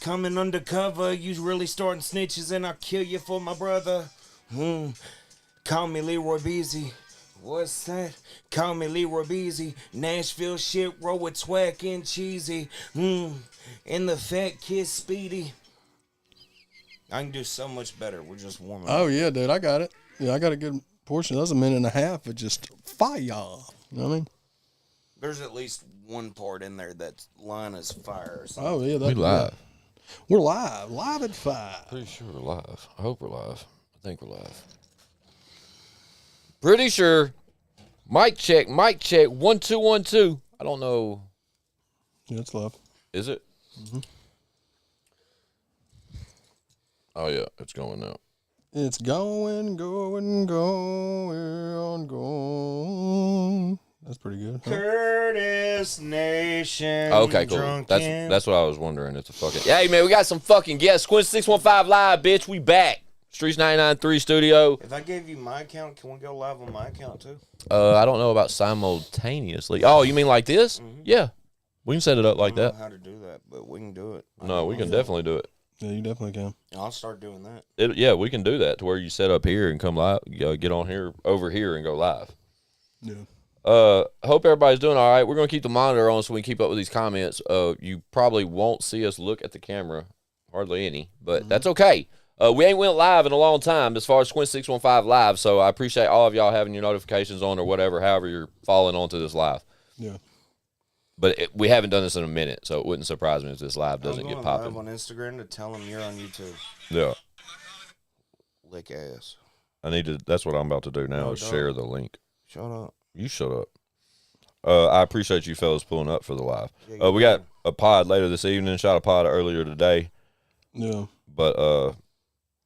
coming undercover. You really starting snitches and I'll kill you for my brother. Call me Leroy Beasy. What's that? Call me Leroy Beasy. Nashville shit, roll with Twack and Cheesy. And the fat kid Speedy. I can do so much better. We're just warming up. Oh, yeah, dude. I got it. Yeah, I got a good portion. That was a minute and a half of just fire. You know what I mean? There's at least one part in there that's line as fire or something. Oh, yeah. We live. We're live. Live at 5. Pretty sure we're live. I hope we're live. I think we're live. Pretty sure. Mic check. 1 2 1 2. I don't know. Yeah, it's live. Is it? Mm-hmm. Oh yeah, it's going now. It's going. That's pretty good. Huh? Curtis Nation. Okay, cool. That's what I was wondering. It's a fucking. Yeah, hey man, we got some fucking guests. Squints615 live, bitch. We back. Streets 99.3 studio. If I gave you my account, can we go live on my account too? I don't know about simultaneously. Oh, you mean like this? Mm-hmm. Yeah, we can set it up like that. I don't know how to do that, but we can do it. No, we can definitely do it. Yeah, you definitely can. I'll start doing that. Yeah, we can do that to where you set up here and come live. Get on here, over here, and go live. Yeah. Hope everybody's doing all right. We're gonna keep the monitor on so we can keep up with these comments. You probably won't see us look at the camera, hardly any, but that's okay. We ain't went live in a long time as far as Squints615 live, so I appreciate all of y'all having your notifications on or whatever, however you're following onto this live. Yeah. But we haven't done this in a minute, so it wouldn't surprise me if this live doesn't get popping. I'm going live on Instagram to tell them you're on YouTube. Yeah. Lick ass. That's what I'm about to do now is share the link. Shut up. You shut up. I appreciate you fellas pulling up for the live. Yeah, we got a pod later this evening, shot a pod earlier today. Yeah. But,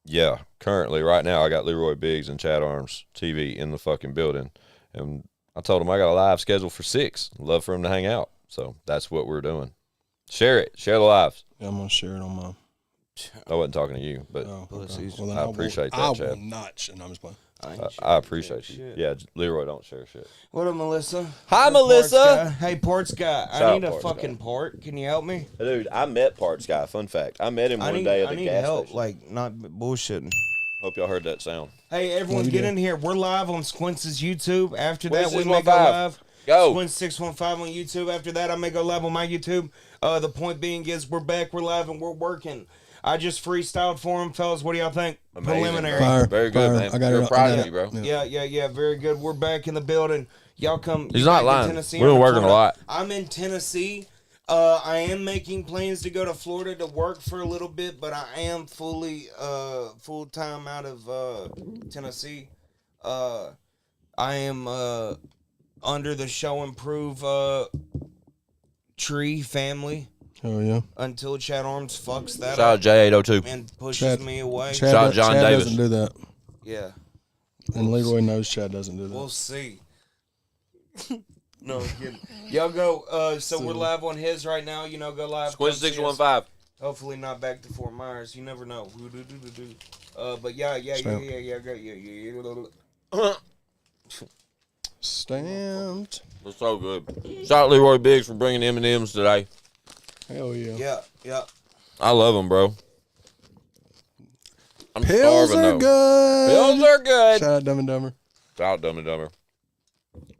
yeah, currently, right now, I got Leroy Biggs and Chad Arms TV in the fucking building. And I told him I got a live schedule for 6. Love for him to hang out. So that's what we're doing. Share it. Share the lives. Yeah, I'm going to share it on mine. I wasn't talking to you, but I appreciate that, Chad. I will not. No, I'm just playing. I appreciate you. Shit. Yeah, Leroy, don't share shit. What up, Melissa? Hi, Melissa. Hey, Parts Guy. I need a fucking part. Can you help me? Dude, I met Parts Guy. Fun fact. I met him one day at the gas station. I need help, like, not bullshitting. Hope y'all heard that sound. Hey, everyone, get in here. We're live on Squints' YouTube. After that, we may go live. Go. Squints615 on YouTube. After that, I may go live on my YouTube. The point being is we're back, we're live, and we're working. I just freestyled for him, fellas. What do y'all think? Amazing, preliminary. Fire, very good, man. I got it. Proud of you, bro. Yeah. Very good. We're back in the building. Y'all come. He's not lying. Tennessee. We're working a lot. I'm in Tennessee. I am making plans to go to Florida to work for a little bit, but I am fully full time out of Tennessee. I am under the Show Improve tree family. Oh, yeah. Until Chad Arms fucks that up. Shout out J802. And pushes me away. Shout out John Chad Davis. Doesn't do that. Yeah. And Leroy knows Chad doesn't do that. We'll see. No, I'm kidding. Y'all go. So we're live on his right now. You know, go live. Squints615. Hopefully not back to Fort Myers. You never know. But yeah. Stamped. That's so good. Shout out Leroy Biggs for bringing M&M's today. Hell yeah. Yeah. I love them, bro. I'm Pills starving, are though. good. Pills are good. Shout out Dumb and Dumber. Shout out Dumb and Dumber.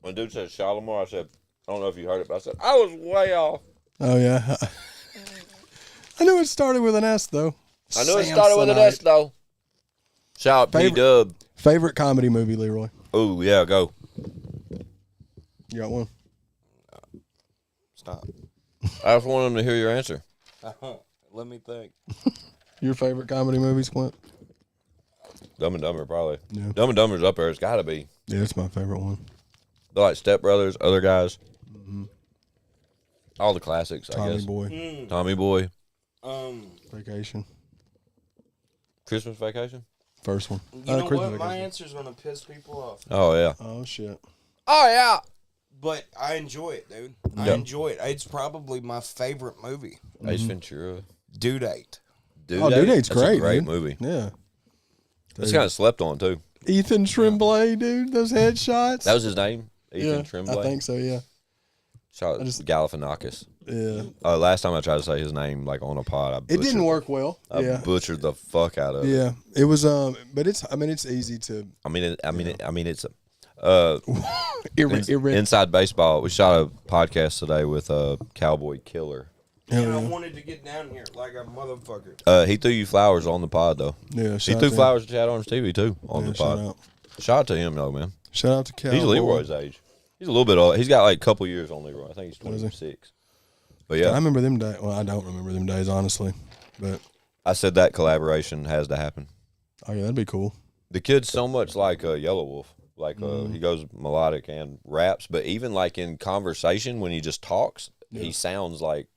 When dude said Shalimar, I said, I don't know if you heard it, but I said, I was way off. Oh, yeah. I knew it started with an S, though. I knew it started with an S, though. Shout out P-Dub. Favorite comedy movie, Leroy? Oh, yeah, go. You got one? Stop. I just want him to hear your answer. Let me think. Your favorite comedy movie, Squint? Dumb and Dumber, probably. Yeah. Dumb and Dumber's up there. It's got to be. Yeah, it's my favorite one. They're like Step Brothers, other guys. Mm-hmm. All the classics, I guess. Tommy Boy. Vacation. Christmas Vacation? First one. You know Christmas what? My Vacation. answer's going to piss people off. Oh, yeah. Oh, shit. Oh, yeah. But I enjoy it, dude. I enjoy it. It's probably my favorite movie. Ace Ventura. Due Date. Due Date's That's great, a great dude. movie. Yeah. It's kind of slept on, too. Ethan Tremblay, dude. Those headshots. That was his name? Ethan Tremblay? I think so, yeah. Shout out Galifianakis. Yeah. Last time I tried to say his name like on a pod, It didn't work well. I butchered the fuck out of it. Yeah. It was but it's easy to It's irre- Inside Baseball. We shot a podcast today with Cowboy Killer. And I wanted to get down here like a motherfucker. He threw you flowers on the pod though. Yeah, he threw flowers to Chad Orange TV too on the pod. Shout out to him though, man. Shout out to Cowboy. He's Leroy's age. He's a little bit old. He's got like a couple years on Leroy. I think he's 26. But yeah, I remember them days. Well, I don't remember them days honestly, but I said that collaboration has to happen. Oh yeah, that'd be cool. The kid's so much like Yellow Wolf. Like he goes melodic and raps, but even like in conversation when he just talks, he sounds like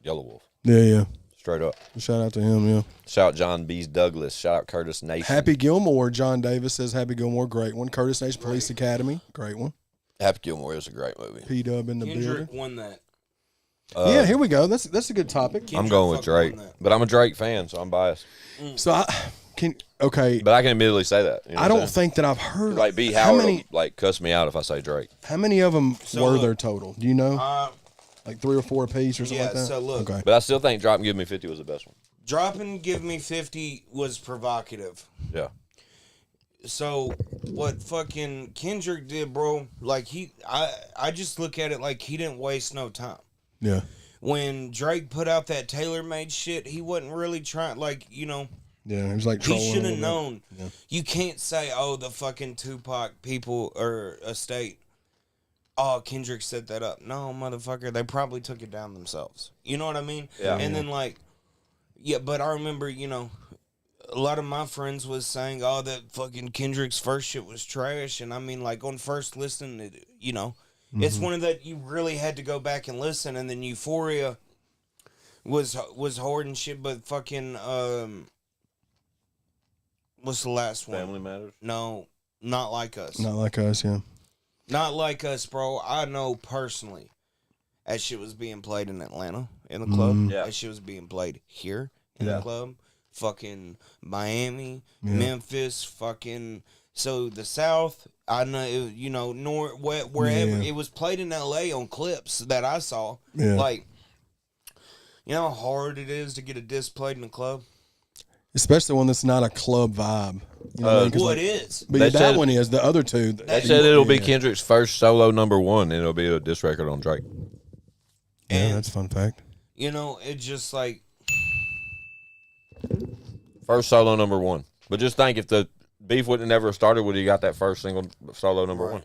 Yellow Wolf. Yeah. Straight up. Shout out to him, yeah. Shout out John B's Douglas. Shout out Curtis Nation. Happy Gilmore, John Davis says Happy Gilmore, great one. Curtis Nation Police Academy, great one. Happy Gilmore is a great movie. P-Dub in the building. Kendrick won that. Yeah, here we go. That's a good topic. I'm going with Drake, but I'm a Drake fan, so I'm biased. So But I can admittely say that. You know I don't think that I've heard like B. Howard will, like cuss me out if I say Drake. How many of them were there total? Do you know? Like 3 or 4 apiece or something like that? So look. Okay. But I still think Drop and Give Me 50 was the best one. Drop and Give Me 50 was provocative. Yeah. So what fucking Kendrick did, bro, like I just look at it like he didn't waste no time. Yeah. When Drake put out that tailor-made shit, he wasn't really trying, like, you know. Yeah, it was like trolling. He should have known. Yeah. You can't say, oh, the fucking Tupac people or estate. Oh, Kendrick set that up. No, motherfucker, they probably took it down themselves. You know what I mean? Yeah. And then, like, yeah, but I remember, you know, a lot of my friends was saying, oh, that fucking Kendrick's first shit was trash. And I mean, like, on first listen, it, you know, it's one of that you really had to go back and listen. And then Euphoria was hard and shit, but fucking, what's the last one? Family Matters? No, Not Like Us. Not Like Us, yeah. Not Like Us, bro. I know personally, that shit was being played in Atlanta in the club. Yeah. That shit was being played here in the club. Fucking Miami, Memphis, fucking. So the South, I know, you know, wherever it was played in LA on clips that I saw. Yeah. Like, you know how hard it is to get a disc played in a club? Especially one that's not a club vibe. You know what I mean? 'Cause Well, it is. But They that said- one is. The other two. They said it'll be Kendrick's first solo #1, and it'll be a diss record on Drake. Yeah, And, that's a fun fact. you know, it's just like, First solo #1. But just think, if the beef wouldn't have never started, would he got that first single solo #1?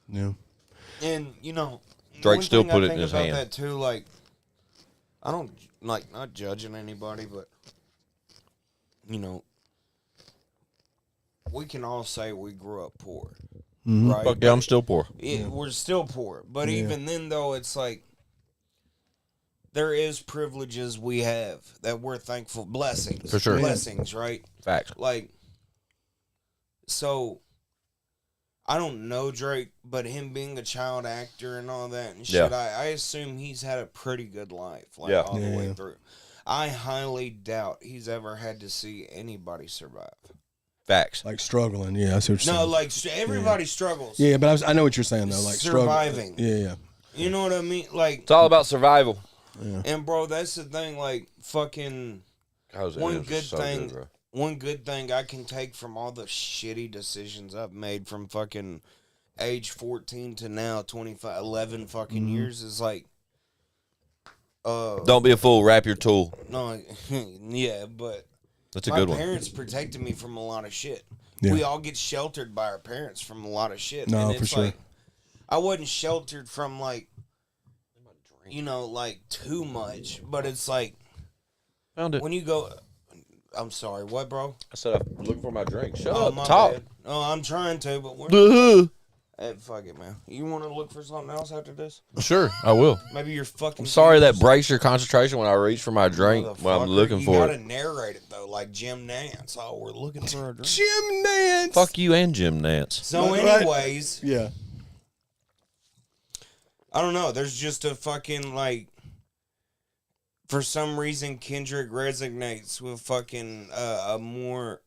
Yeah. and, you know, Drake one still thing put I it in think his about hand. that too, like, I don't, like, not judging anybody, but, you know, we can all say we grew up poor, right? Fuck yeah, I'm still poor. We're still poor, but even then, though, it's like there is privileges we have that we're thankful, blessings, For sure. blessings, right? Facts. Like, so I don't know Drake, but him being a child actor and all that and shit, I assume he's had a pretty good life, like all the way through. I highly doubt he's ever had to see anybody survive. Facts. Like struggling. Yeah, I see what you're saying. No, like everybody struggles. Yeah, but I know what you're saying though. Like Surviving. Yeah. You know what I mean? Like, It's all about survival. and bro, that's the thing. Like, fucking one good thing. One good thing I can take from all the shitty decisions I've made from fucking age 14 to now 25, 11 fucking years is like, Don't be a fool. Wrap your tool. no, yeah, but That's a my good one. parents protected me from a lot of shit. Yeah. We all get sheltered by our parents from a lot of shit. No, and it's for sure. like, I wasn't sheltered from, like, you know, like, too much, but it's like, Found it. when you go, I'm sorry, what, bro? I said I'm looking for my drink. Shut Oh, up. my Talk. bad. Oh, I'm trying to, but we're... Hey, fuck it, man. You want to look for something else after this? Sure, I will. Maybe you're fucking... I'm sorry that breaks your concentration when I reach for my drink when I'm looking you for gotta it. narrate it, though, like Jim Nance. Oh, we're looking for a drink. Jim Nance. Fuck you and Jim Nance. So, Right. anyways, Yeah. I don't know. There's just a fucking, like... For some reason, Kendrick resonates with fucking a more...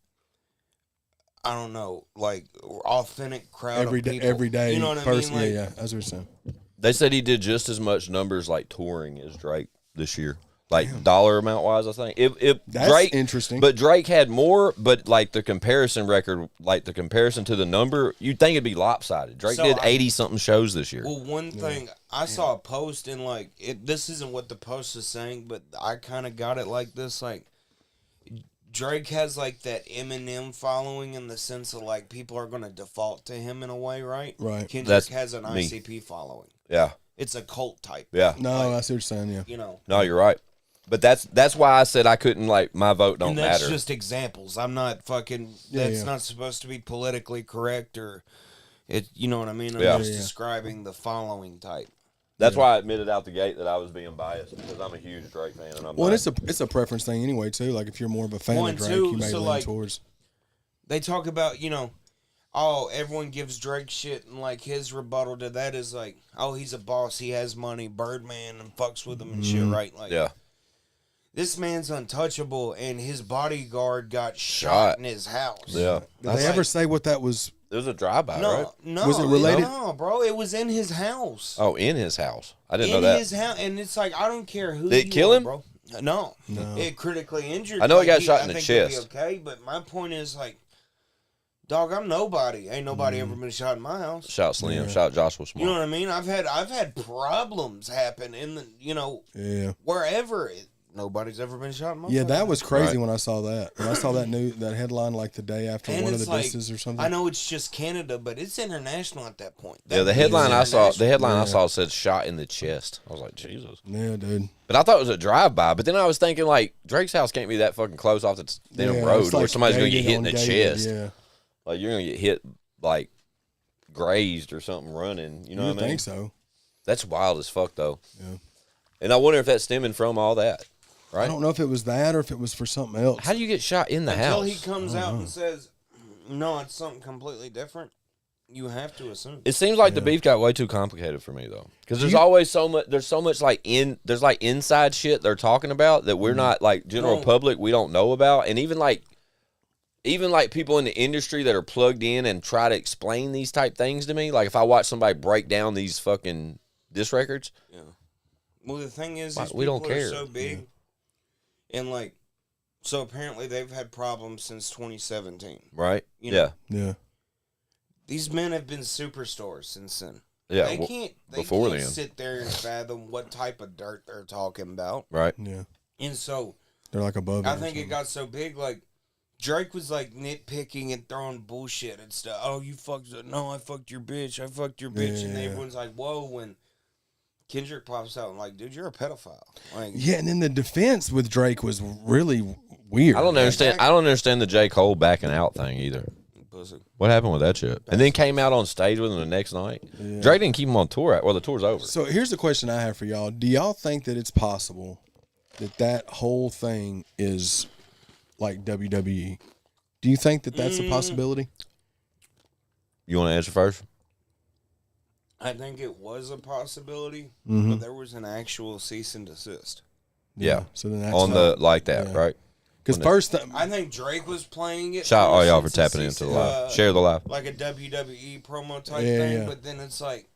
I don't know, like, authentic crowd Every of day, people. every day. You know what I person, mean? Like, yeah, that's what you're saying. They said he did just as much numbers like touring as Drake this year. Like dollar amount wise, I think. That's Drake, interesting. But Drake had more, but like the comparison record, like the comparison to the number, you'd think it'd be lopsided. Drake did 80-something shows this year. Well, one thing, I saw a post and like, this isn't what the post is saying, but I kind of got it like this. Like, Drake has like that Eminem following in the sense of like people are going to default to him in a way, right? Right. Kendrick has an ICP following. Yeah. It's a cult type. Yeah. No, like, I see what you're saying. Yeah. You know. No, you're right. But that's why I said I couldn't, like, my vote don't and that's matter. just examples. I'm not fucking. That's not supposed to be politically correct or, it. You know what I mean? I'm just describing the following type. That's why I admitted out the gate that I was being biased because I'm a huge Drake fan, and I'm. Well, it's a preference thing anyway too. Like if you're more of a fan of Drake, you may lean towards. They talk about oh, everyone gives Drake shit, and like his rebuttal to that is like, oh, he's a boss, he has money, Birdman, and fucks with him and shit, right? Like, yeah. This man's untouchable, and his bodyguard got shot in his house. Yeah. Did they ever say what that was? It was a drive-by, no, right? No, was it related? No, bro, it was in his house. Oh, in his house. I didn't know that. In his house, and it's like I don't care who. Did it kill him, bro? No, it critically injured. I know he got like, shot in I the think chest. he'll be okay, but my point is like, dog, I'm nobody. Ain't nobody ever been shot in my house. Shot Slim, shot Joshua Smart. You know what I mean? I've had problems happen in the wherever. Nobody's ever been shot in my house. That was crazy when I saw that. When I saw that headline like the day after one of the disses or something. I know it's just Canada, but it's international at that point. The headline I saw said shot in the chest. I was like, Jesus. Yeah, dude. But I thought it was a drive-by. But then I was thinking, like, Drake's house can't be that fucking close off the damn road where somebody's going to get hit in the chest. Yeah. Like, you're going to get hit, like, grazed or something running. You know what I mean? I think so. That's wild as fuck, though. Yeah. And I wonder if that's stemming from all that. Right? I don't know if it was that or if it was for something else. How do you get shot in the house? Until he comes out and says, no, it's something completely different, you have to assume. It seems like the beef got way too complicated for me, though. Because there's always so much, there's so much like inside shit they're talking about that we're not, like, general public, we don't know about. And even like people in the industry that are plugged in and try to explain these type things to me, like if I watch somebody break down these fucking disc records. Yeah. Well, the thing is, we don't care. Are so big. Yeah. And, like, so apparently they've had problems since 2017. Right? You know? Yeah. These men have been superstars since then. Yeah. They can't sit there and fathom what type of dirt they're talking about. Right. Yeah. And so they're like above it. I think it got so big, like, Drake was, like, nitpicking and throwing bullshit and stuff. Oh, you fucked... No, I fucked your bitch. I fucked your bitch. And everyone's like, whoa, when... Kendrick pops out and like, dude, you're a pedophile. Like, and then the defense with Drake was really weird. I don't understand. I don't understand the J. Cole backing out thing either. Pussy. What happened with that shit? And then came out on stage with him the next night. Yeah. Drake didn't keep him on tour. Well, the tour's over. So here's the question I have for y'all: do y'all think that it's possible that whole thing is like WWE? Do you think that that's a possibility? You want to answer first? I think it was a possibility, but there was an actual cease and desist. Yeah. So then that's on the like that, right? Because first, I think Drake was playing it. Shout out all y'all for tapping into the live. Share the live. Like a WWE promo type thing, but then it's like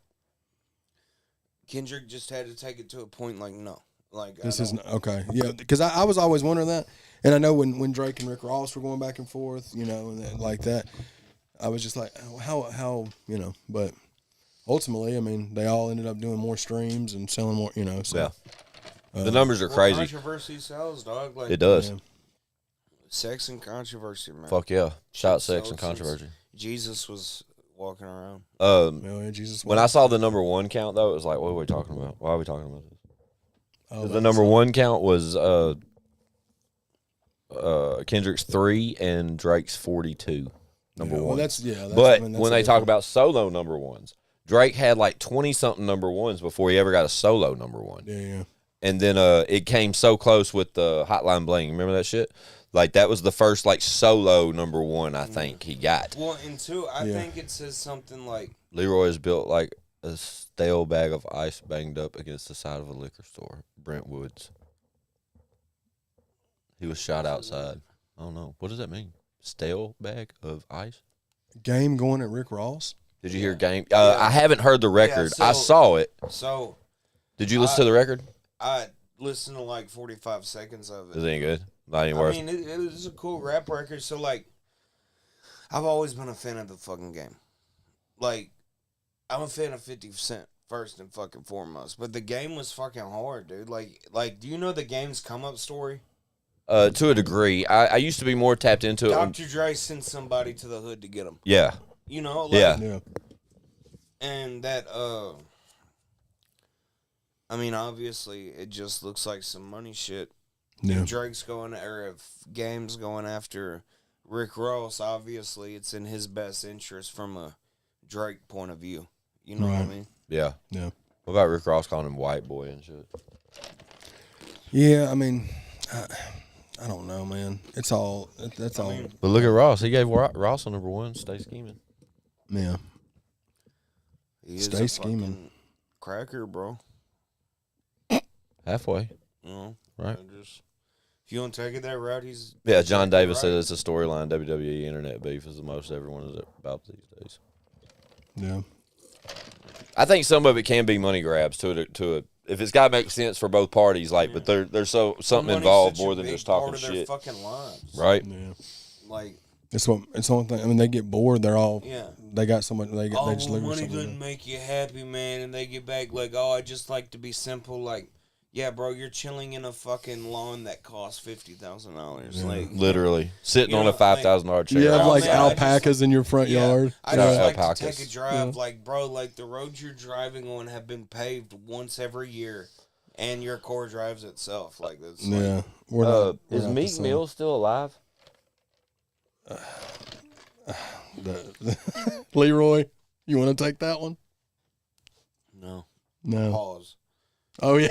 Kendrick just had to take it to a point like, no. Like this is okay. Yeah, because I was always wondering that. And I know when Drake and Rick Ross were going back and forth, you know, and like that, I was just like, how, you know, but ultimately, I mean, they all ended up doing more streams and selling more, you know. So, the numbers are crazy. Controversy sells, dog. Like, it does. Yeah. Sex and controversy, man. Fuck yeah. Shout sex and controversy. Jesus was walking around. Jesus. When I saw the number one count, though, it was like, what are we talking about? Why are we talking about this? The number one count was Kendrick's 3 and Drake's 42. Number one. Well, that's but when they talk about solo number ones, Drake had like 20-something number ones before he ever got a solo number one. Yeah. And then it came so close with the Hotline Bling. Remember that shit? Like, that was the first, like, solo number one, I think, he got. Well, and two, I think it says something like... Leroy is built like a stale bag of ice banged up against the side of a liquor store. Brent Woods. He was shot outside. I don't know. What does that mean? Stale bag of ice? Game going at Rick Ross? Did you hear game? I haven't heard the record. I saw it. So, did you listen to the record? I listened to like 45 seconds of it. Is it any good? Not any worse. I mean, it was a cool rap record. So, like, I've always been a fan of the fucking game. Like, I'm a fan of 50 Cent first and fucking foremost. But the game was fucking hard, dude. Like, do you know the game's come up story? To a degree. I used to be more tapped into it. Dr. Dre sent somebody to the hood to get him. Yeah. You know? Like, Yeah. And that, I mean, obviously, it just looks like some money shit. Yeah. Drake's going, or if Game's going after Rick Ross, obviously, it's in his best interest from a Drake point of view. You know what I mean? Yeah. Yeah. What about Rick Ross calling him white boy and shit? Yeah, I mean, I don't know, man. It's all, that's all. But look at Ross. He gave Ross a number one. Stay scheming. Yeah. He is Stay a scheming. fucking cracker, bro. Halfway. You know? Right. If you don't take it that route, he's... Yeah, John exactly Davis right. said it's a storyline. WWE internet beef is the most everyone is about these days. Yeah. I think some of it can be money grabs to a if it's got to make sense for both parties. Like, but there's something Money's involved such a more than big just talking part of their shit, fucking lives. right? Yeah. Like, It's the only thing. I mean, they get bored. They're all, yeah. they got someone, they just well, live with money something. doesn't make you happy, man. And they get back like, oh, I just like to be simple. Like, yeah, bro, you're chilling in a fucking lawn that costs $50,000. Yeah. Like, Literally sitting You on know, a $5,000 chair. You have Oh, like man, I just- alpacas in your front yard. I Yeah. just like Alpacas. to take a drive. Like, bro, like the roads you're driving on have been paved once every year, and your car drives itself. Like that's Yeah. like, We're not, Is Meek Mill still alive? Leroy, you want to take that one? no No. pause. Oh yeah.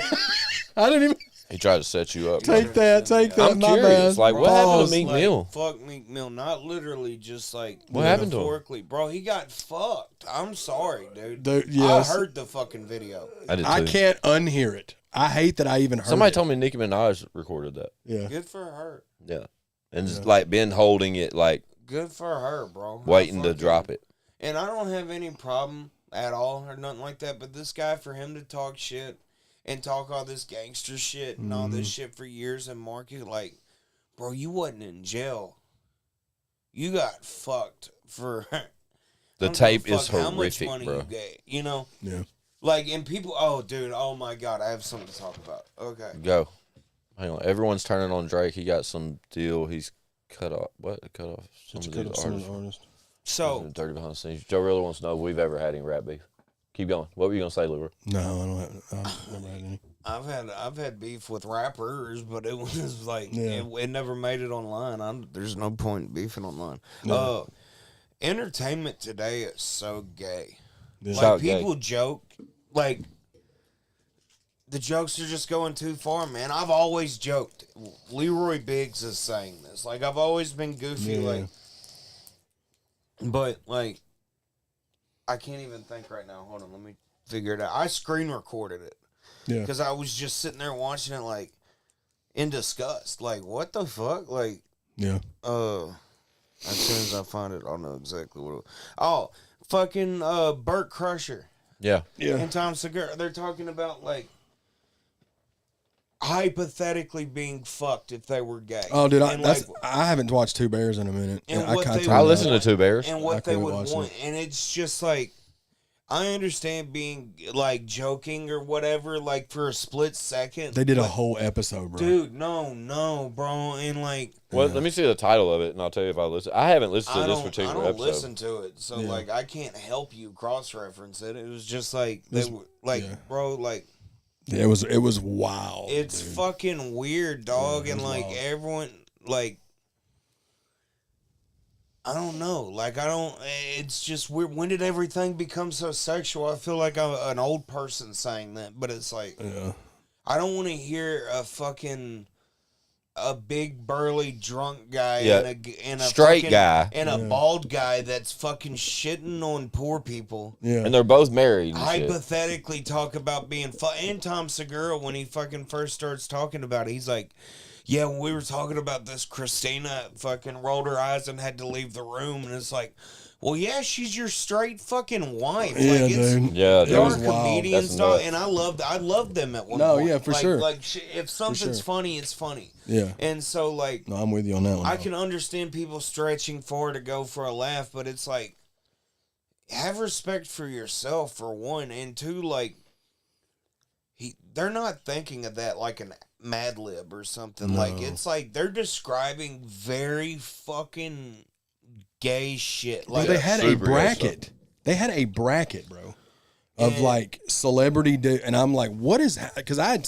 I didn't even He tried to set you up. take that. Take that. I'm My curious. bad. Like, what happened Pause. to Meek Like, Mill? fuck Meek Mill, not literally, just like What happened to him? metaphorically, bro. He got fucked. I'm sorry, dude. Dude, yes. I heard the fucking video. I did too. I can't unhear it. I hate that I even heard Somebody it. told me Nicki Minaj recorded that. Yeah. Good for her. Yeah, and just like been holding it, like Good for her, bro. waiting to fucking- drop it. And I don't have any problem at all or nothing like that. But this guy, for him to talk shit and talk all this gangster shit and all this shit for years and market, like, bro, you wasn't in jail. You got fucked for. The I don't tape give a is fuck how much horrific, money bro. You get, you know? Yeah. Like, and people, oh, dude, oh my God, I have something to talk about. Okay. Go. Hang on. Everyone's turning on Drake. He got some deal. He's cut off. What? Cut off some of Cut these up some of artists. the artists. So, Dirty behind the scenes. Joe really wants to know if we've ever had any rap beef. Keep going. What were you gonna say, Leroy? No, I don't have. I've never had any. I've had beef with rappers, but it was like, Yeah. it never made it online. There's no point in beefing online. No. Entertainment today is so gay. Yeah. Like, Shout gay. people joke, like, the jokes are just going too far, man. I've always joked. Leroy Biggs is saying this. Like, I've always been goofy, Yeah. like, but, like, I can't even think right now. Hold on, let me figure it out. I screen recorded it. Yeah. Because I was just sitting there watching it, like, in disgust. Like, what the fuck? Like, Yeah. as soon as I find it, I'll know exactly what it was. Oh, fucking Burt Crusher Yeah. Yeah. and Tom Segura. They're talking about, like, hypothetically being fucked if they were gay. Oh, dude, And, that's like, I haven't watched Two Bears in a minute. And I what kinda they tuned I out. listened to Two Bears. and I what they couldn't would watch want. it. And it's just like, I understand being, like, joking or whatever, like, for a split second. They did a but, whole episode, bro. Dude, no, bro. And, like, Well, let me see the title of it, and I'll tell you if I listen. I haven't listened to this particular I don't episode. listen to it, so Yeah. like I can't help you cross-reference it. It was just like This- they were like, yeah. bro, like Yeah, it was wild. it's dude. fucking weird, dog, Yeah, it and was like wild. everyone, like I don't know, like I don't. It's just weird. When did everything become so sexual? I feel like I'm an old person saying that, but it's like Yeah. I don't want to hear a big burly drunk guy Yeah. and a Straight fucking, guy. and a Yeah. bald guy that's fucking shitting on poor people. Yeah. And they're both married and shit. Hypothetically talk about being and Tom Segura, when he fucking first starts talking about it, he's like, Yeah, when we were talking about this, Christina fucking rolled her eyes and had to leave the room, and it's like, well, yeah, she's your straight fucking wife. Yeah, like, it's, dude. Yeah, there was are wild. comedians, That's dog, nuts. and I loved them at one No, point. yeah, for sure. Like, if something's sure. funny, it's funny. Yeah. And so, like, No, I'm with you on that one. I can understand people stretching for to go for a laugh, but it's like, have respect for yourself, for one, and two, like, they're not thinking of that like an Mad Lib or something. No. Like, it's like they're describing very fucking gay shit. Like, they had a super gay bracket. stuff. They had a bracket, bro, of And- like celebrity and I'm like, what is? Because I've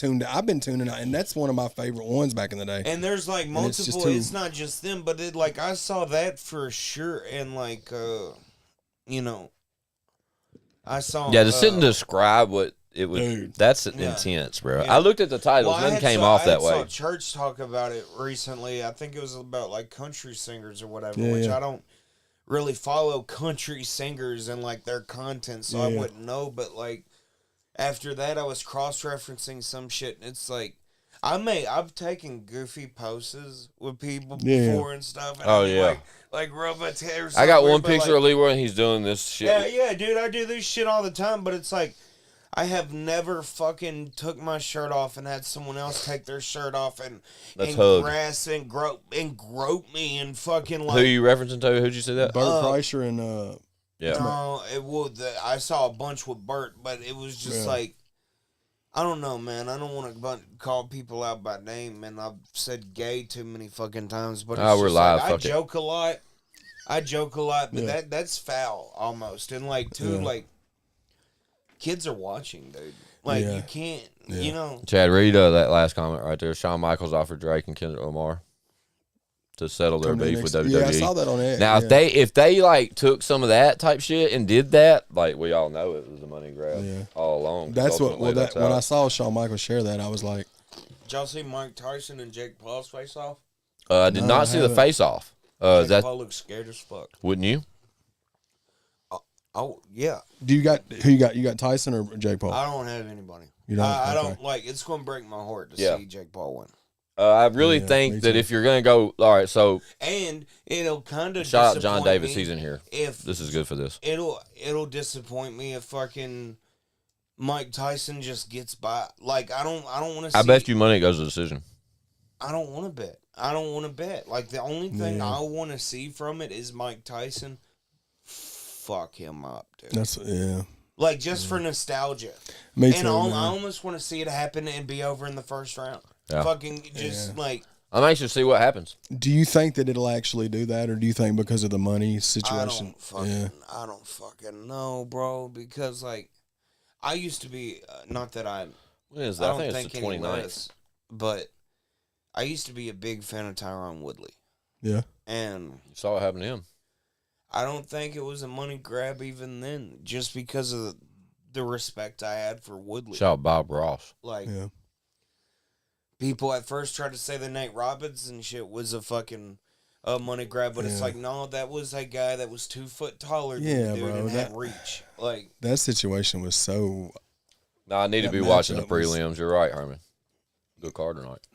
been tuning out, and that's one of my favorite ones back in the day. and there's like it's just multiple. too- It's not just them, but like I saw that for sure, and like you know, I saw Yeah, to sit and describe what it would. Dude. That's Yeah. intense, bro. Yeah. I looked at the titles, Well, I nothing had came saw- off I that had saw way. Church talk about it recently. I think it was about like country singers or whatever, Yeah, which yeah. I don't really follow country singers and like their content, so I Yeah. wouldn't know. But like after that, I was cross-referencing some shit, and it's like I've taken goofy poses with people Yeah. before and stuff. And Oh, I mean, yeah. like rub my hair. I got one but, picture like, of Leroy, and he's doing this shit. yeah, dude, I do this shit all the time, but it's like I have never fucking took my shirt off and had someone else take their shirt off and Let's hug. grass and grope me and fucking like. Who you referencing to? Who'd you say that? Bert Kreischer and Yeah. No, I saw a bunch with Bert, but it was just Yeah. like, I don't know, man. I don't want to call people out by name, and I've said gay too many fucking times. But it's Oh, we're just live, Like, fuck it. I joke a lot, but Yeah. that's foul almost. And like, too, Yeah. like, kids are watching, dude. Like, Yeah. you can't, Yeah. you know. Chad, read that last comment right there. Shawn Michaels offered Drake and Kendrick Lamar to settle their come to the beef with next- WWE. Yeah, I saw that on it. Now, yeah. if they like took some of that type shit and did that, like we all know it was a money grab Yeah. all along. That's what. Ultimately, Well, that's when how- I saw Shawn Michaels share that, I was like, Did y'all see Mike Tyson and Jake Paul's face off? I did No, not I see the haven't. face off. Jake That Paul looks scared as fuck. wouldn't you? Oh, yeah. "Do you got who you got? You got Tyson or Jake Paul?" I don't have anybody. You don't? I Okay. don't like. It's going to break my heart to Yeah. see Jake Paul win, I really Yeah, me think that too. if you're gonna go, all right. So and it'll kind of shout out John Davis. He's in here. If This is good for this. it'll disappoint me if fucking Mike Tyson just gets by. Like I don't want to. I bet you money goes to decision. I don't want to bet. I don't want to bet. Like the only thing Yeah. I want to see from it is Mike Tyson fuck him up, dude. That's Like just for nostalgia. me And too. I man. almost want to see it happen and be over in the first round. Yeah. Fucking just like I'm anxious to see what happens. Do you think that it'll actually do that, or do you think because of the money situation? I don't fucking know, bro. Because like, I used to be not that I When is I that? I don't think think it's the any 29th. less, but I used to be a big fan of Tyron Woodley, Yeah. and You saw what happened to him. I don't think it was a money grab even then, just because of the respect I had for Woodley. Shout out Bob Ross. Like Yeah. people at first tried to say the Nate Robinson shit was a fucking money grab, but it's Yeah. like no, that was a guy that was 2 foot taller than Yeah, the dude bro, and had that- reach. Like That situation was so. No, I need to That be watching the matchup was- prelims. You're right, Herman. Good card tonight.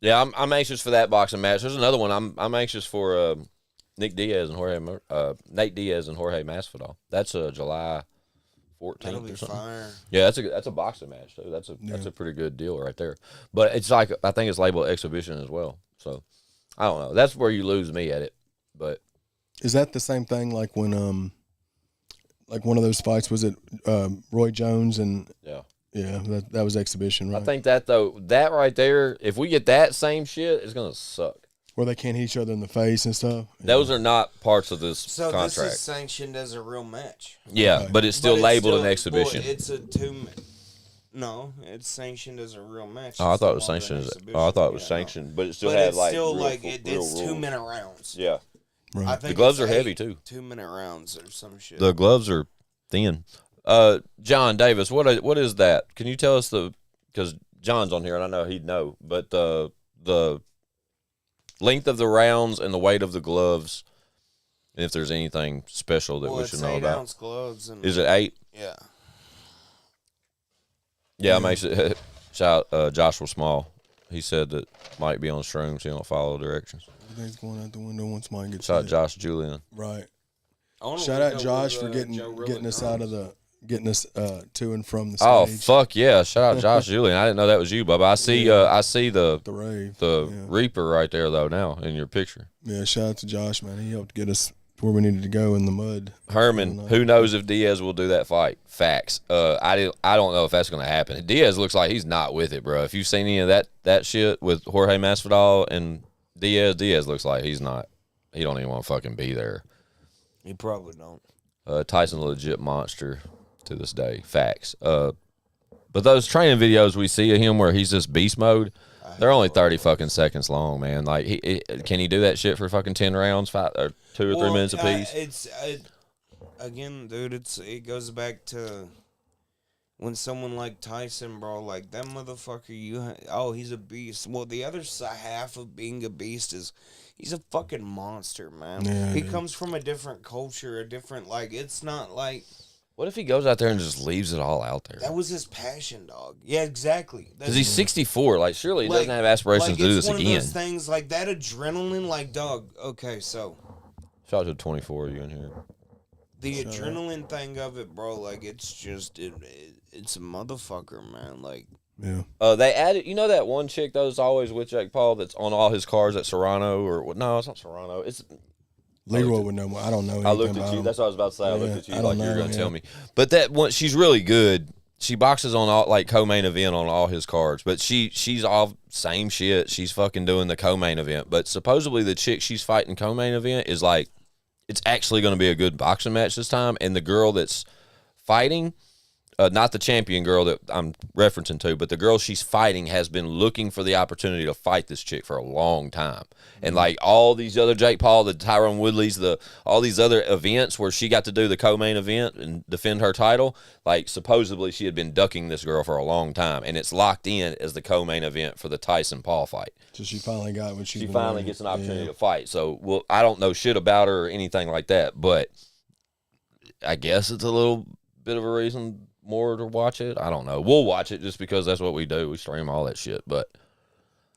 Yeah, I'm anxious for that boxing match. There's another one. I'm anxious for Nate Diaz and Jorge Masvidal. That's July 14th that'll be or something. fire. Yeah, that's a boxing match too. That's a pretty good deal right there. But it's like I think it's labeled exhibition as well. So I don't know. That's where you lose me at it. But Is that the same thing like when like one of those fights was it Roy Jones and yeah. that was exhibition, right? I think that right there, if we get that same shit, it's gonna suck. Where they can't hit each other in the face and stuff. Those are not parts of this So contract. this is sanctioned as a real match. Yeah, Okay. but it's still But it's labeled still- an exhibition. Well, it's a 2. No, it's sanctioned as a real match. Oh, I It's thought no it was longer an sanctioned. exhibition. Oh, I thought it was Yeah, no. sanctioned, but it still But had it's like still real, like real it's rules. 2-minute rounds. Yeah, I Right. think the gloves it's are heavy 8 too. 2-minute rounds or some shit. The gloves are thin. John Davis, what is that? Can you tell us because John's on here and I know he'd know, but the length of the rounds and the weight of the gloves, and if there's anything special that we should know about. 8-ounce gloves and Is it 8? yeah. Yeah, I'm actually shout out Joshua Small. He said that might be on shrooms. He don't follow directions. Everything's going out the window once mine gets Shout out hit. Josh Julian. Right. I Shout wanna out go Josh with, for getting Joe us Rogan out of the getting us to and from the Oh stage. fuck yeah! Shout out Josh Julian. I didn't know that was you, Bubba. I see. I see the The rave. Reaper right there though now in your picture. Yeah, shout out to Josh, man. He helped get us where we needed to go in the mud. Herman, who knows if Diaz will do that fight? Facts. I don't know if that's going to happen. Diaz looks like he's not with it, bro. If you've seen any of that shit with Jorge Masvidal and Diaz looks like he's not. He don't even want to fucking be there. He probably don't. Tyson a legit monster to this day. Facts. But those training videos we see of him where he's just beast mode, they're only 30 fucking seconds long, man. Like, can he do that shit for fucking 10 rounds, or 2 or 3 minutes apiece? Again, dude. It goes back to when someone like Tyson, bro, like that motherfucker. He's a beast. Well, the other half of being a beast is he's a fucking monster, man. Yeah, he dude. comes from a different culture, a different it's not like. What if he goes out there and just leaves it all out there? That was his passion, dog. Yeah, exactly. Because he's 64. Like, surely he doesn't have aspirations to do this again. It's one of those again. things like that adrenaline, like, dog. Okay, so Shout out to 24 you in here. the adrenaline thing of it, bro. Like, it's just it's a motherfucker, man. Like, Yeah. They added, you know that one chick that was always with Jake Paul that's on all his cars at Serrano or no, it's not Serrano. It's Leroy would know more. I don't know anything I looked about at you. him. That's what I was about to say. I looked at you I don't like you were know, going to yeah. tell me. But that one, she's really good. She boxes on all like co-main event on all his cards. But she's all same shit. She's fucking doing the co-main event. But supposedly the chick she's fighting co-main event is like, it's actually going to be a good boxing match this time. And the girl that's fighting, not the champion girl that I'm referencing to, but the girl she's fighting has been looking for the opportunity to fight this chick for a long time. And like all these other Jake Paul, the Tyron Woodleys, all these other events where she got to do the co-main event and defend her title, like supposedly she had been ducking this girl for a long time, and it's locked in as the co-main event for the Tyson Paul fight. So she finally got what She finally gets an opportunity to fight. So, well, I don't know shit about her or anything like that, but I guess it's a little bit of a reason more to watch it. I don't know. We'll watch it just because that's what we do. We stream all that shit. But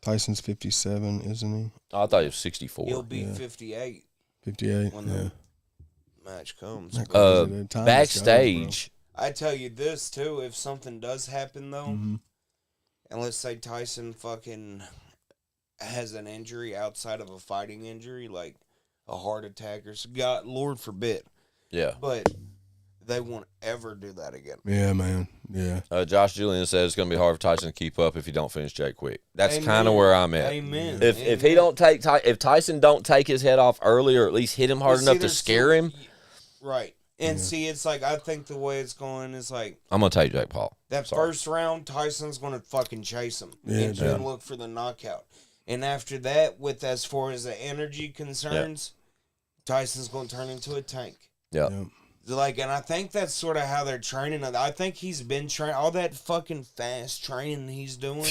Tyson's 57, isn't he? I thought he was 64. he'll be 58 58. when Yeah. the match comes. Not But crazy, dude. Time Backstage, I tell you this too: if something does happen though, Mhm. and let's say Tyson fucking has an injury outside of a fighting injury, like a heart attack or God, Lord forbid, yeah. but they won't ever do that again. Yeah, man. Yeah. Josh Julian says it's going to be hard for Tyson to keep up if he don't finish Jake quick. That's Amen. kind of where I'm at. Amen. If he don't take if Tyson don't take his head off early or at least hit him hard Well, enough see, to there's scare him, right? And see, it's like I think the way it's going is like I'm going to take Jake Paul. that first round, Tyson's going to fucking chase him and yeah. look for the knockout. And after that, with as far as the energy concerns, Tyson's going to turn into a tank. Yeah. Yeah. Like, and I think that's sort of how they're training. I think he's been training all that fucking fast training he's doing.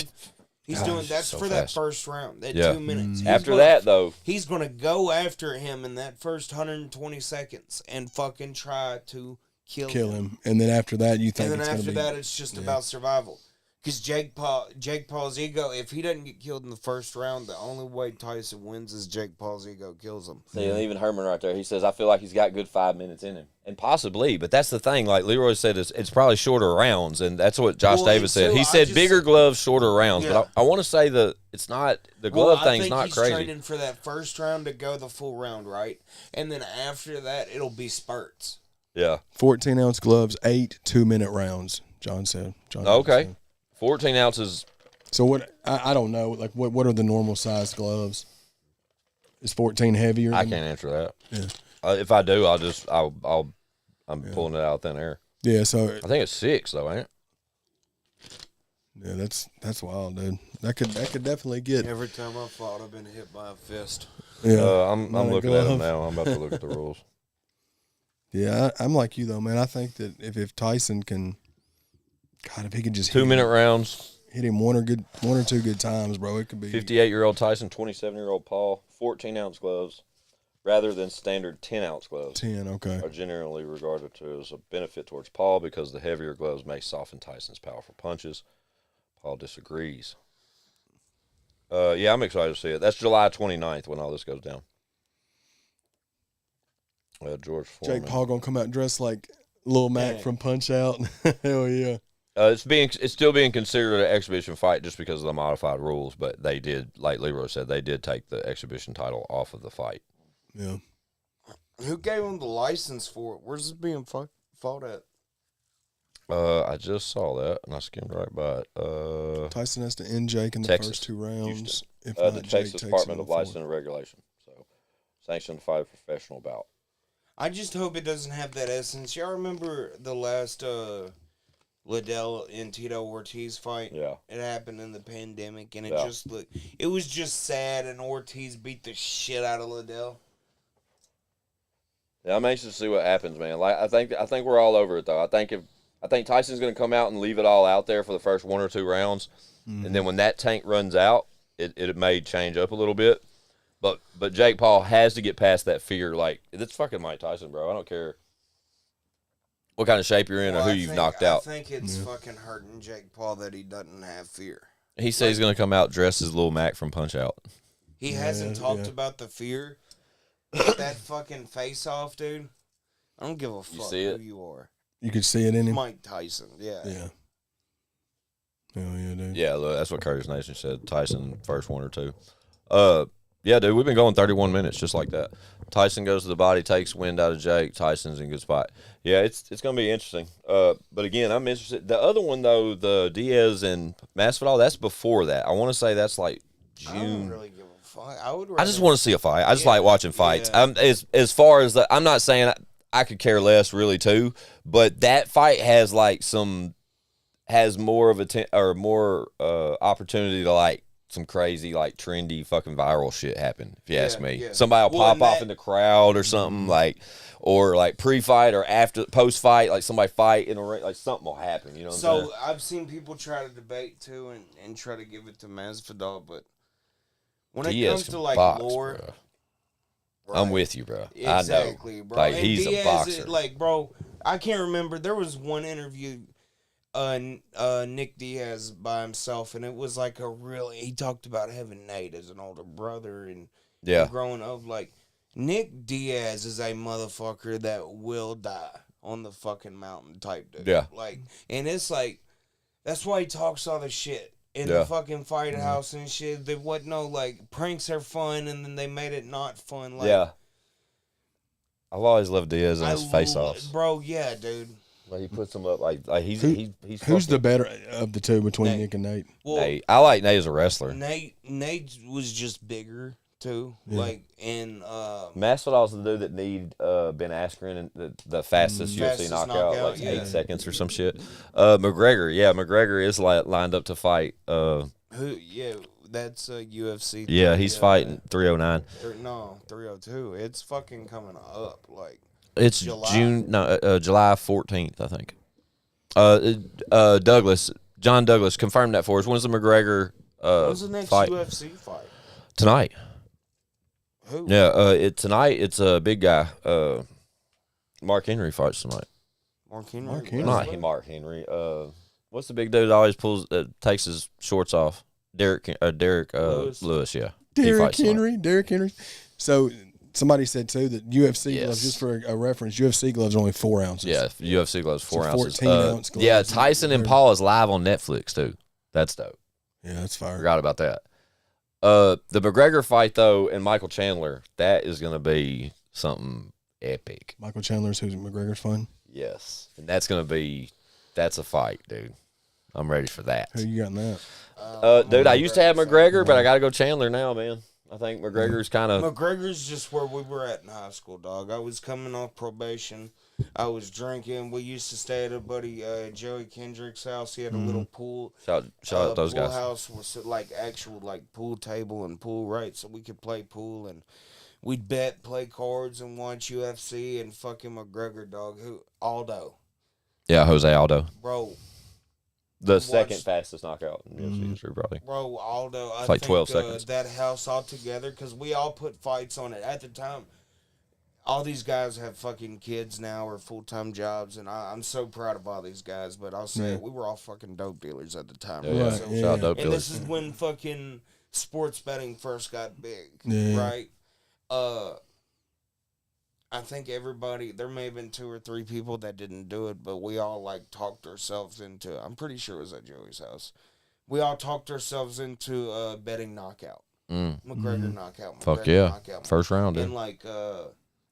He's doing that's so for fast. that first round, that Yeah. 2 minutes. He's After gonna- that, though, he's gonna go after him in that first 120 seconds and fucking try to kill him. And then after that, you think And then it's going to after be. that, it's just about survival. Because Jake Paul's ego, if he doesn't get killed in the first round, the only way Tyson wins is Jake Paul's ego kills him. see, and even Herman right there, he says, I feel like he's got good 5 minutes in him. And possibly, but that's the thing. Like Leroy said, it's probably shorter rounds, and that's what Josh Well, Davis said. and so He I said just- bigger gloves, shorter rounds. Yeah. But I want to say that it's not, the glove thing's not he's crazy. training for that first round to go the full round, right? And then after that, it'll be spurts. Yeah. 14-ounce gloves, 8 2-minute rounds, John said. John Okay. said. 14 ounces. So what? I don't know. Like what are the normal size gloves? Is 14 heavier? I than- can't answer that. Yeah. If I do, I'm pulling it out of thin air. Yeah. So I think it's 6 though, ain't it? yeah, that's wild, dude. That could definitely get. Every time I fought, I've been hit by a fist. Yeah. I'm Not a looking at them glove. now. I'm about to look at the rules. Yeah, I'm like you though, man. I think that if Tyson can, God, if he could just 2 minute rounds. hit him one or two good times, bro, it could be 58-year-old Tyson, 27-year-old Paul, 14-ounce gloves, rather than standard 10-ounce gloves, 10. Okay. are generally regarded to as a benefit towards Paul because the heavier gloves may soften Tyson's powerful punches. Paul disagrees. Yeah, I'm excited to see it. That's July 29th when all this goes down. George Foreman. Jake Paul gonna come out dressed like Lil Mac from Punch Out. Hell yeah. It's still being considered an exhibition fight just because of the modified rules, but they did, like Leroy said, they did take the exhibition title off of the fight. Yeah. Who gave him the license for it? Where's this being fought at? I just saw that and I skimmed right by it. Tyson has to end Jake in the Texas, first 2 rounds. Houston. If The not, Texas Jake Department of takes License and Regulation. So, sanctioned fight a professional bout. I just hope it doesn't have that essence. Y'all remember the last Liddell and Tito Ortiz fight? Yeah. It happened in the pandemic, and it was just sad, and Ortiz beat the shit out of Liddell. Yeah, I'm anxious to see what happens, man. Like I think we're all over it though. I think Tyson's going to come out and leave it all out there for the first 1 or 2 rounds, and then when that tank runs out, it may change up a little bit. But Jake Paul has to get past that fear. Like, it's fucking Mike Tyson, bro. I don't care what kind of shape you're in or who you've knocked out. I think it's fucking hurting Jake Paul that he doesn't have fear. He said he's going to come out dressed as Lil Mac from Punch Out. He hasn't talked about the fear. That fucking face off, dude. I don't give a fuck who you are. You could see it in him. Mike Tyson, yeah. Yeah. Hell yeah, dude. Yeah, look, that's what Curtis Nation said. Tyson, first 1 or 2. Yeah, dude, we've been going 31 minutes just like that. Tyson goes to the body, takes wind out of Jake. Tyson's in good spot. Yeah, it's going to be interesting. But again, I'm interested. The other one, though, the Diaz and Masvidal, that's before that. I want to say that's like June. I don't really give a fuck. I just want to see a fight. I just like watching fights. Yeah. As far as I'm not saying I could care less really too, but that fight has like has more of more opportunity to like some crazy, like, trendy fucking viral shit happen, if you ask me. Yeah. Somebody will pop off in the crowd or something, or pre-fight or post-fight, like somebody fight in a ring, like something will happen, you know what I'm saying? So, I've seen people try to debate, too, and try to give it to Masvidal, but when it comes to, lore... Right. I'm with you, bro. Exactly, I know. Bro. Like, and he's Diaz, a boxer. Bro, I can't remember. There was one interview... Nick Diaz by himself, and it was like he talked about having Nate as an older brother and growing up. Like, Nick Diaz is a motherfucker that will die on the fucking mountain type dude. Yeah. Like, and it's like, that's why he talks all the shit in the fucking fight house and shit. There wasn't no, pranks are fun, and then they made it not fun. Like, yeah. I've always loved Diaz and his face-offs. Bro, yeah, dude. Like, he puts them up he's who's the better of the two between Nick and Nate? Well, Nate. I like Nate as a wrestler. Nate was just bigger too. Yeah. Masvidal's the dude that need Ben Askren and the fastest UFC knockout, 8 seconds or some shit. McGregor is lined up to fight. Who? Yeah, that's UFC. Yeah, he's fighting 309. 302. It's fucking coming up It's July 14th, I think. John Douglas confirmed that for us. When's the McGregor when's the next fight? UFC fight? Tonight. Who? Yeah, tonight it's a big guy. Mark Henry fights tonight. Mark Henry? Not Mark Henry. What's the big dude that always takes his shorts off? Derek Lewis, yeah. Derek Henry. So somebody said too that UFC gloves, just for a reference, UFC gloves are only 4 ounces. Yeah, UFC gloves 4 ounces. 14-ounce gloves. Yeah, Tyson and Paul is live on Netflix too. That's dope. Yeah, that's fire. Forgot about that. The McGregor fight though, and Michael Chandler, that is going to be something epic. Michael Chandler's who's McGregor's fun. Yes, and that's a fight, dude. I'm ready for that. Who you got in that? Dude, I used to have McGregor, but I got to go Chandler now, man. I think McGregor's McGregor's just where we were at in high school, dog. I was coming off probation. I was drinking. We used to stay at a buddy Joey Kendrick's house. He had a little pool. Shout out those pool guys. House was actual pool table and pool, right? So we could play pool and we'd bet, play cards, and watch UFC and fucking McGregor, dog. Aldo. Yeah, Jose Aldo. Bro. The second fastest knockout in UFC history, probably. Bro, Aldo, I think 12 seconds. That house all together, because we all put fights on it. At the time, all these guys have fucking kids now or full-time jobs, and I'm so proud of all these guys, but I'll say we were all fucking dope dealers at the time. Yeah, So, shout out dope and dealers. this is when fucking sports betting first got big, Yeah. right? I think everybody, there may have been 2 or 3 people that didn't do it, but we all like talked ourselves into, I'm pretty sure it was at Joey's house. We all talked ourselves into betting knockout. McGregor knockout. Fuck McGregor yeah. knockout. First round, dude. And like,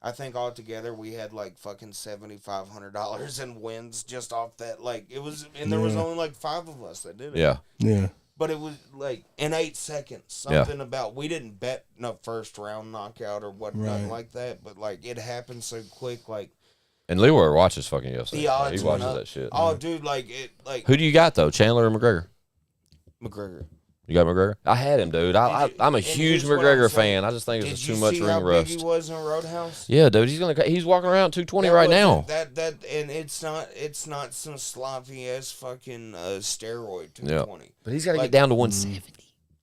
I think altogether we had like fucking $7,500 in wins just off that. Like, it was, and there was only like 5 of us that did it. Yeah. Yeah. But it was like in 8 seconds, something about, we didn't bet no first round knockout or what, nothing like that. But like, it happened so quick. Like, And Leroy watches fucking UFC. the odds He went watches up. that shit. Oh, dude, like it, like Who do you got though? Chandler or McGregor? McGregor. You got McGregor? I had him, dude. I'm a and huge here's what I'm McGregor saying. fan. I just think Did it's you too much see ring how big rust. he was in Roadhouse? Yeah, dude. He's walking around 220 right now. And it's not some sloppy ass fucking steroid 220. But he's got to Like, get down to 170.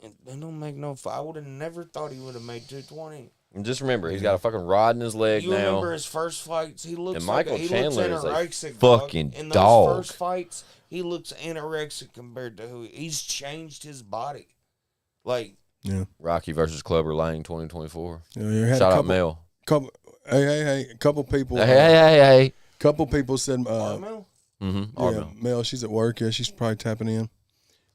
It don't make no. I would have never thought he would have made 220. And just remember, he's got a fucking rod in his leg You now. remember his first fights? He looks And like Michael he Chandler looks is a anorexic. fucking In those dog. first fights, he looks anorexic compared to who he's changed his body. Like, Yeah. Rocky versus Clubber Lang 2024. You had Shout a out Mel. Hey, a couple people. Hey. Couple people said, Armel? Mm-hmm. yeah, Armel. Mel, she's at work. Yeah, she's probably tapping in.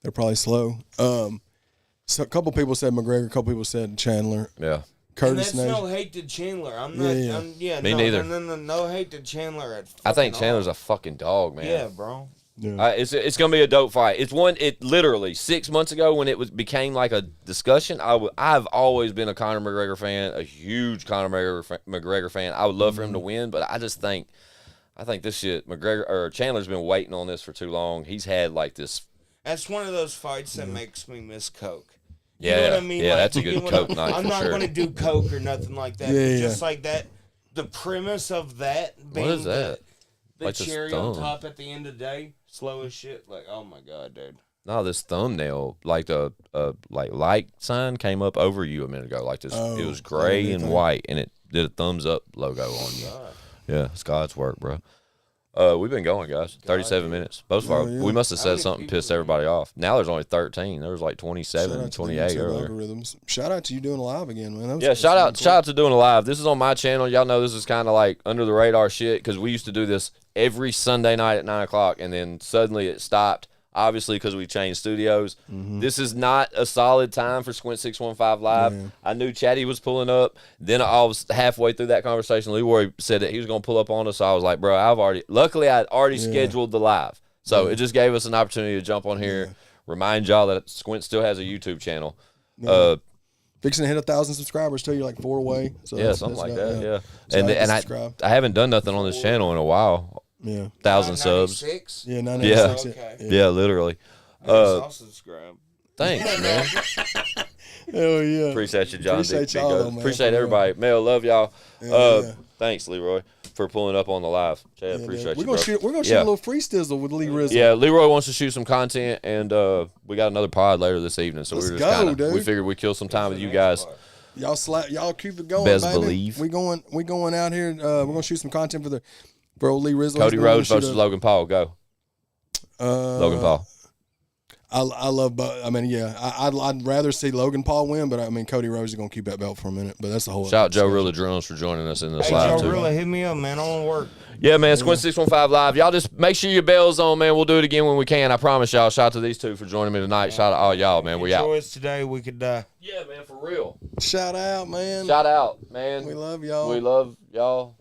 They're probably slow. So a couple people said McGregor. A couple people said Chandler. Yeah. And Curtis that's Nash. no hate to Chandler. I'm not. Me neither. No hate to Chandler. I think Chandler's a fucking dog, man. Yeah, bro. Yeah. It's gonna be a dope fight. It literally 6 months ago when it became like a discussion. I've always been a Conor McGregor fan, a huge Conor McGregor fan. I would love for him to win, but I think this shit Chandler's been waiting on this for too long. He's had like this. That's one of those fights that makes me miss Coke. You Yeah, know what I mean? yeah, Like, that's a you good know Coke what night I'm for not sure. going to do Coke or nothing like that. Yeah, but yeah. just like that, the premise of that being What is that? the Like this cherry on thumb. top at the end of the day, slow as shit. Like, oh my God, dude. No, this thumbnail, like the like sign came up over you a minute ago. Like this, it was gray and white, and it did a thumbs up logo on you. Yeah, it's God's work, bro. We've been going, guys. 37 minutes. Most of our, we must have said something pissed everybody off. Now there's only 13. There was like 27, 28 earlier. Algorithms. Shout out to you doing live again, man. Yeah, shout out to doing a live. This is on my channel. Y'all know this is kind of like under the radar shit because we used to do this every Sunday night at 9 o'clock, and then suddenly it stopped. Obviously, because we changed studios. This is not a solid time for Squints615 Live. Yeah. I knew Chatty was pulling up. Then I was halfway through that conversation. Leroy said that he was going to pull up on us. So I was like, bro, luckily I'd already scheduled the live. So it just gave us an opportunity to jump on here, remind y'all that Squint still has a YouTube channel. Fixing to hit 1,000 subscribers too. You're like 4 away. So Yeah, something like that, yeah. So And subscribe. I haven't done nothing on this channel in a while. Yeah. 1,000 subs. 96? Yeah, 986. Okay. Yeah, literally. I'll subscribe. Thanks, man. Hell yeah. Appreciate you, John. Appreciate Big y'all, Ghost. though, man, Appreciate for everybody. Mel, love y'all. Yeah. Thanks, Leroy, for pulling up on the live. Chad, appreciate you, We're bro. gonna shoot a little free stizzle with Lee Rizzo. Yeah, Leroy wants to shoot some content, and we got another pod later this evening. So Let's we were just go, we dude. figured we'd kill some time with you guys. Y'all keep it going, Best baby. believe. We going out here. We're gonna shoot some content for old Lee Rizzo. Cody He's gonna Rhodes shoot versus Logan Paul. Go. Logan Paul. I love, I mean, yeah, I'd rather see Logan Paul win, but I mean, Cody Rhodes is gonna keep that belt for a minute. But that's the whole. Shout out Joe Rilla Drones for joining us in this Hey, live Joe, too. really hit me up, man. I want to work. Yeah, man. Squint615 Live. Y'all just make sure your bell's on, man. We'll do it again when we can. I promise y'all. Shout out to these two for joining me tonight. Shout out to all y'all, man. We out. Enjoy us today. We could die. Yeah, man, for real. Shout out, man. Shout out, man. We love y'all. We love y'all.